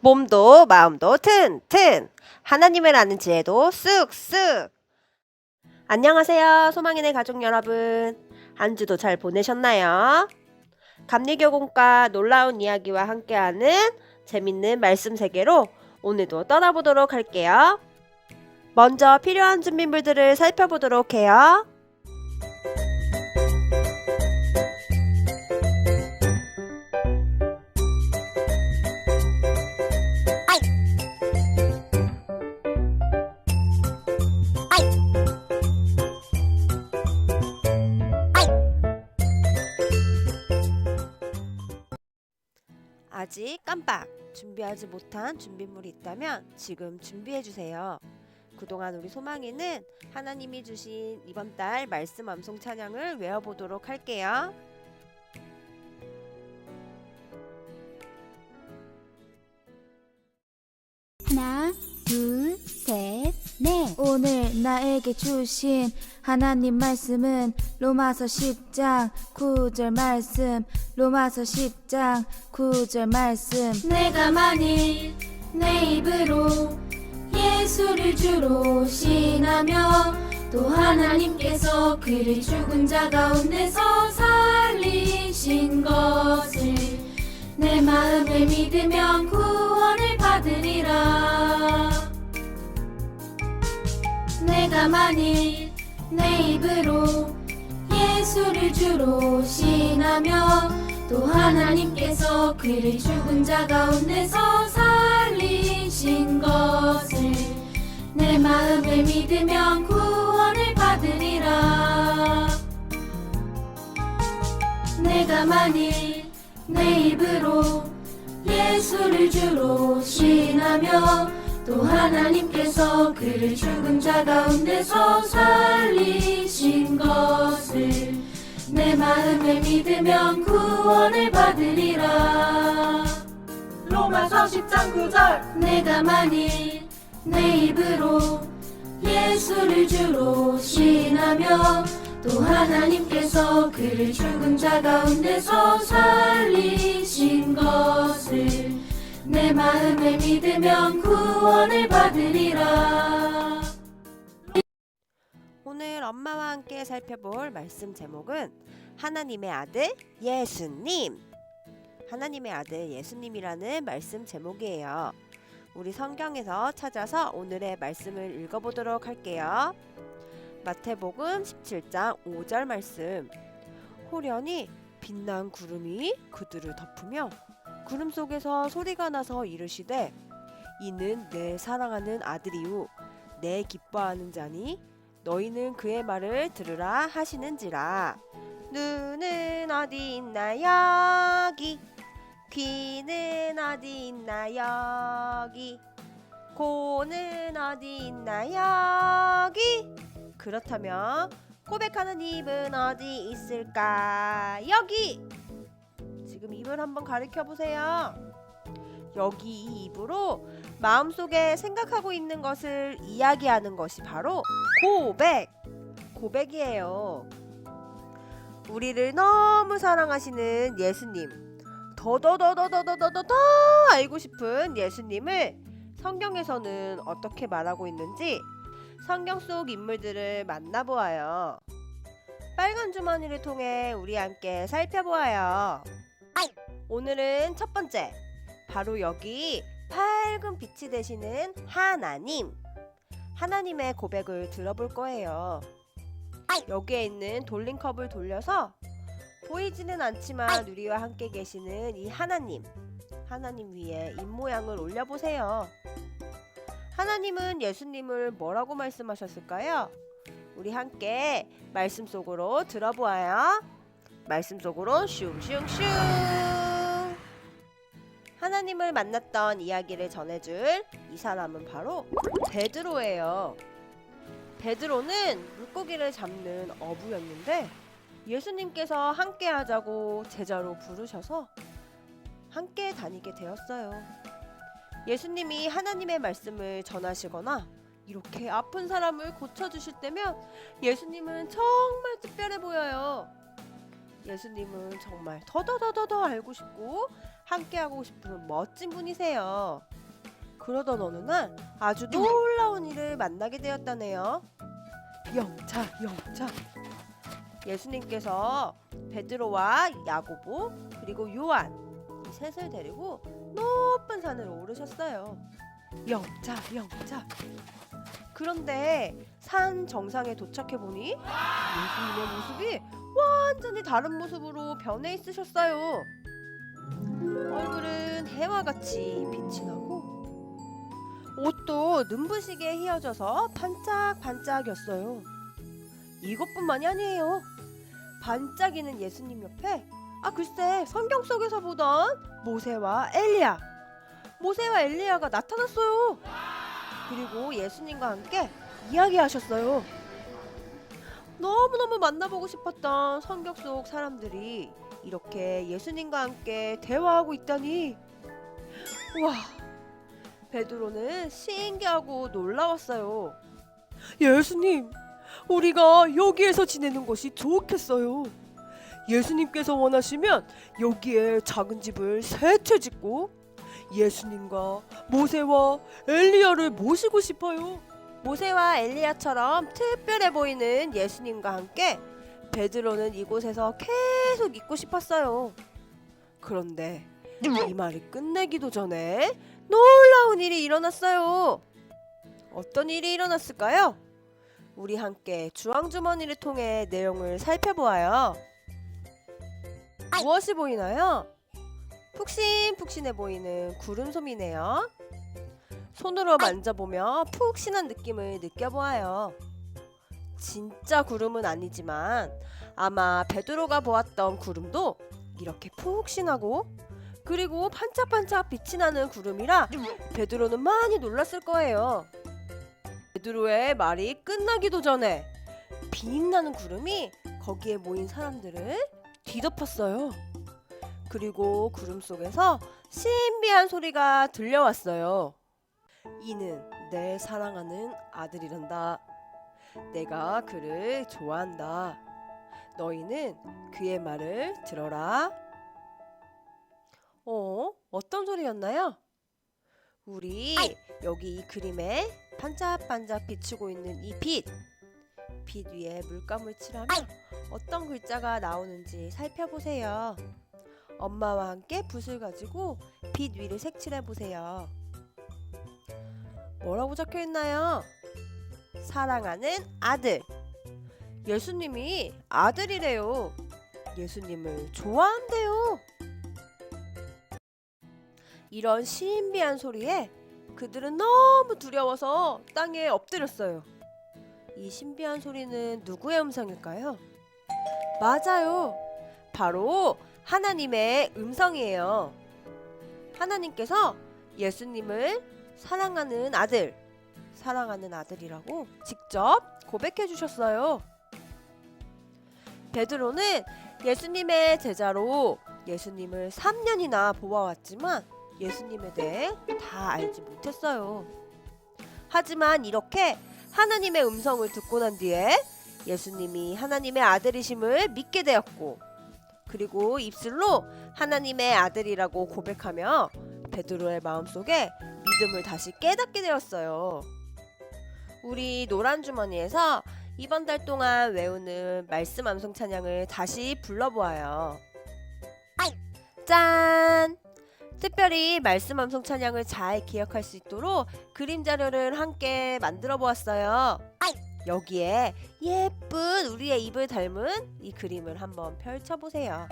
몸도 마음도 튼튼, 하나님을 아는 지혜도 쑥쑥. 안녕하세요, 소망인의 가족 여러분. 한 주도 잘 보내셨나요? 감리교공과 놀라운 이야기와 함께하는 재밌는 말씀 세계로 오늘도 떠나보도록 할게요. 먼저 필요한 준비물들을 살펴보도록 해요. 아직 깜빡 준비하지 못한 준비물이 있다면 지금 준비해주세요. 그동안 우리 소망이는 하나님이 주신 이번 달 말씀 암송 찬양을 외워보도록 할게요. 하나, 둘, 셋, 넷. 오늘 나에게 주신 하나님 말씀은 로마서 10장 9절 말씀. 로마서 10장 9절 말씀. 내가 만일 내 입으로 예수를 주로 신하며 또 하나님께서 그를 죽은 자 가운데서 살리신 것을 내 마음에 믿으면 구원을 받으리라. 내가 만일 내 입으로 예수를 주로 신하며 또 하나님께서 그를 죽은 자 가운데서 살리신 것을 내 마음에 믿으면 구원을 받으리라. 내가 만일 내 입으로 예수를 주로 신하며 또 하나님께서 그를 죽은 자 가운데서 살리신 것을 내 마음에 믿으면 구원을 받으리라. 로마서 10장 9절. 내가 만일 내 입으로 예수를 주로 신하며 또 하나님께서 그를 죽은 자 가운데서 살리신 것을 내 마음에 믿으면 구원을 받으리라. 오늘 엄마와 함께 살펴볼 말씀 제목은 하나님의 아들 예수님. 하나님의 아들 예수님이라는 말씀 제목이에요. 우리 성경에서 찾아서 오늘의 말씀을 읽어보도록 할게요. 마태복음 17장 5절 말씀. 호련히 빛난 구름이 그들을 덮으며 구름 속에서 소리가 나서 이르시되 이는 내 사랑하는 아들이요 내 기뻐하는 자니 너희는 그의 말을 들으라 하시는지라. 눈은 어디 있나 여기, 귀는 어디 있나 여기, 코는 어디 있나 여기. 그렇다면 고백하는 입은 어디 있을까? 여기! 지금 입을 한번 가리켜 보세요. 여기 이 입으로 마음속에 생각하고 있는 것을 이야기하는 것이 바로 고백이에요. 우리를 너무 사랑하시는 예수님, 더더더더더더더더 알고 싶은 예수님을 성경에서는 어떻게 말하고 있는지 성경 속 인물들을 만나보아요. 빨간 주머니를 통해 우리 함께 살펴보아요. 오늘은 첫 번째, 바로 여기 밝은 빛이 되시는 하나님의 고백을 들어볼 거예요. 여기에 있는 돌린 컵을 돌려서 보이지는 않지만 우리와 함께 계시는 이 하나님 위에 입모양을 올려보세요. 하나님은 예수님을 뭐라고 말씀하셨을까요? 우리 함께 말씀 속으로 들어보아요. 말씀 속으로 슝슝슝. 하나님을 만났던 이야기를 전해줄 이 사람은 바로 베드로예요. 베드로는 물고기를 잡는 어부였는데 예수님께서 함께 하자고 제자로 부르셔서 함께 다니게 되었어요. 예수님이 하나님의 말씀을 전하시거나 이렇게 아픈 사람을 고쳐주실 때면 예수님은 정말 특별해 보여요. 예수님은 정말 더더더더 알고 싶고 함께하고 싶은 멋진 분이세요. 그러던 어느 날 아주 놀라운 일을 만나게 되었다네요. 영차, 영차. 예수님께서 베드로와 야고보 그리고 요한 이 셋을 데리고 높은 산을 오르셨어요. 영차, 영차. 그런데 산 정상에 도착해 보니 예수님의 모습이 완전히 다른 모습으로 변해 있으셨어요. 얼굴은 해와 같이 빛이 나고 옷도 눈부시게 휘어져서 반짝반짝였어요. 이것뿐만이 아니에요. 반짝이는 예수님 옆에 글쎄 성경 속에서 보던 모세와 엘리야가 나타났어요. 그리고 예수님과 함께 이야기하셨어요. 너무너무 만나보고 싶었던 성경 속 사람들이 이렇게 예수님과 함께 대화하고 있다니. 와, 베드로는 신기하고 놀라웠어요. 예수님, 우리가 여기에서 지내는 것이 좋겠어요. 예수님께서 원하시면 여기에 작은 집을 세 채 짓고 예수님과 모세와 엘리야를 모시고 싶어요. 모세와 엘리야처럼 특별해 보이는 예수님과 함께 베드로는 이곳에서 계속 있고 싶었어요. 그런데 이 말이 끝내기도 전에 놀라운 일이 일어났어요. 어떤 일이 일어났을까요? 우리 함께 주황주머니를 통해 내용을 살펴보아요. 무엇이 보이나요? 푹신푹신해 보이는 구름솜이네요. 손으로 만져보며 푹신한 느낌을 느껴보아요. 진짜 구름은 아니지만 아마 베드로가 보았던 구름도 이렇게 푹신하고 그리고 반짝반짝 빛이 나는 구름이라 베드로는 많이 놀랐을 거예요. 베드로의 말이 끝나기도 전에 빛나는 구름이 거기에 모인 사람들을 뒤덮었어요. 그리고 구름 속에서 신비한 소리가 들려왔어요. 이는 내 사랑하는 아들이란다. 내가 그를 좋아한다. 너희는 그의 말을 들어라. 어떤 소리였나요? 우리 여기 이 그림에 반짝반짝 비추고 있는 이 빛 위에 물감을 칠하면 어떤 글자가 나오는지 살펴보세요. 엄마와 함께 붓을 가지고 빛 위를 색칠해 보세요. 뭐라고 적혀 있나요? 사랑하는 아들. 예수님이 아들이래요. 예수님을 좋아한대요. 이런 신비한 소리에 그들은 너무 두려워서 땅에 엎드렸어요. 이 신비한 소리는 누구의 음성일까요? 맞아요. 바로 하나님의 음성이에요. 하나님께서 예수님을 사랑하는 아들이라고 직접 고백해 주셨어요. 베드로는 예수님의 제자로 예수님을 3년이나 보아왔지만 예수님에 대해 다 알지 못했어요. 하지만 이렇게 하나님의 음성을 듣고 난 뒤에 예수님이 하나님의 아들이심을 믿게 되었고 그리고 입술로 하나님의 아들이라고 고백하며 베드로의 마음속에 믿음을 다시 깨닫게 되었어요. 우리 노란 주머니에서 이번 달 동안 외우는 말씀 암송 찬양을 다시 불러보아요. 짠! 특별히 말씀 암송 찬양을 잘 기억할 수 있도록 그림 자료를 함께 만들어 보았어요. 여기에 예쁜 우리의 입을 닮은 이 그림을 한번 펼쳐보세요.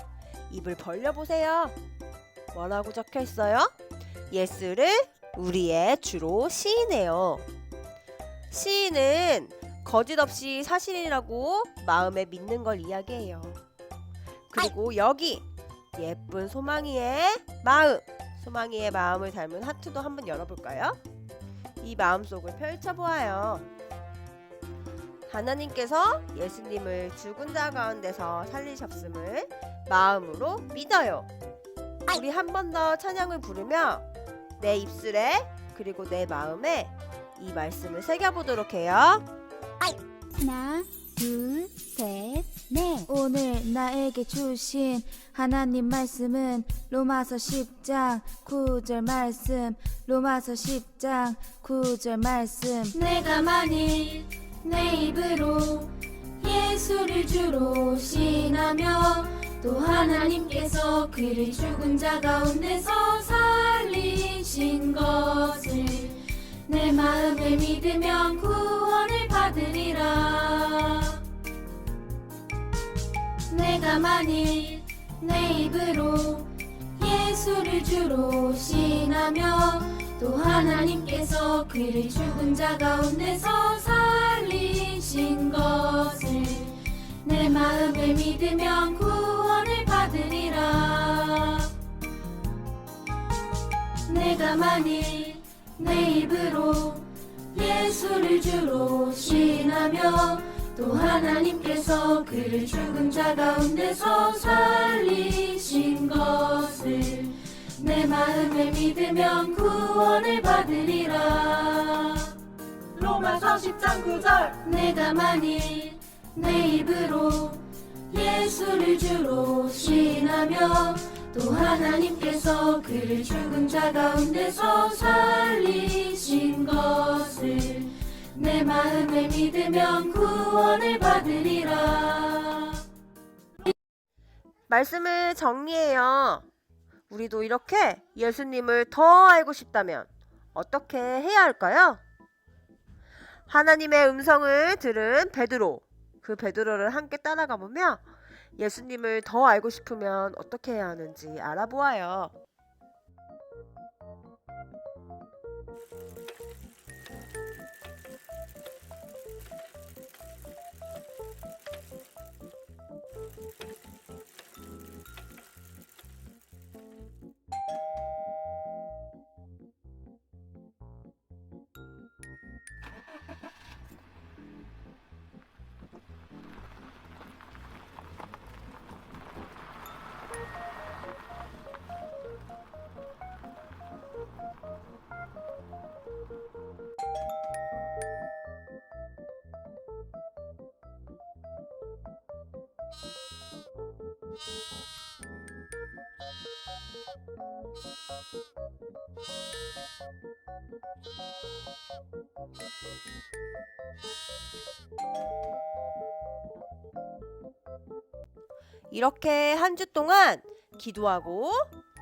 입을 벌려보세요. 뭐라고 적혀 있어요? 예수를 우리의 주로 시인해요. 시인은 거짓 없이 사실이라고 마음에 믿는 걸 이야기해요. 그리고 여기 예쁜 소망이의 마음을 닮은 하트도 한번 열어볼까요? 이 마음속을 펼쳐보아요. 하나님께서 예수님을 죽은 자 가운데서 살리셨음을 마음으로 믿어요. 우리 한 번 더 찬양을 부르며 내 입술에 그리고 내 마음에 이 말씀을 새겨보도록 해요. 하나, 둘, 셋, 넷. 오늘 나에게 주신 하나님 말씀은 로마서 10장 9절 말씀. 로마서 10장 9절 말씀. 내가 만일 내 입으로 예수를 주로 신하며 또 하나님께서 그를 죽은 자 가운데서 살리신 것을 내 마음에 믿으면 구원을 받으리라. 내가 만일 내 입으로 예수를 주로 신하며 또 하나님께서 그를 죽은 자 가운데서 살리신 것을 내 마음에 믿으면 구원을 받으리라. 내가 만일 내 입으로 예수를 주로 신하며 또 하나님께서 그를 죽은 자 가운데서 살리신 것을 내 마음에 믿으면 구원을 받으리라. 로마서 10장 9절. 내가 만일 내 입으로 예수를 주로 신하며 또 하나님께서 그를 죽은 자 가운데서 살리신 것을 내 마음에 믿으면 구원을 받으리라. 말씀을 정리해요. 우리도 이렇게 예수님을 더 알고 싶다면 어떻게 해야 할까요? 하나님의 음성을 들은 베드로, 그 베드로를 함께 따라가 보며 예수님을 더 알고 싶으면 어떻게 해야 하는지 알아보아요. 이렇게 한 주 동안 기도하고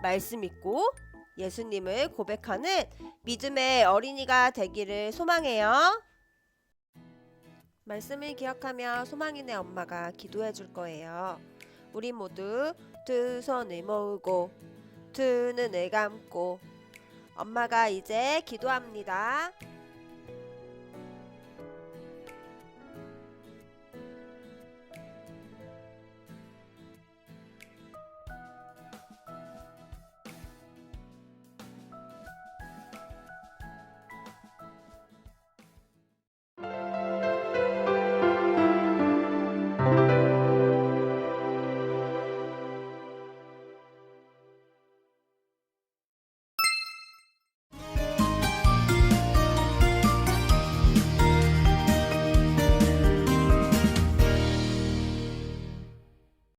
말씀 읽고 예수님을 고백하는 믿음의 어린이가 되기를 소망해요. 말씀을 기억하며 소망이네 엄마가 기도해 줄 거예요. 우리 모두 두 손을 모으고 두 눈을 감고 엄마가 이제 기도합니다.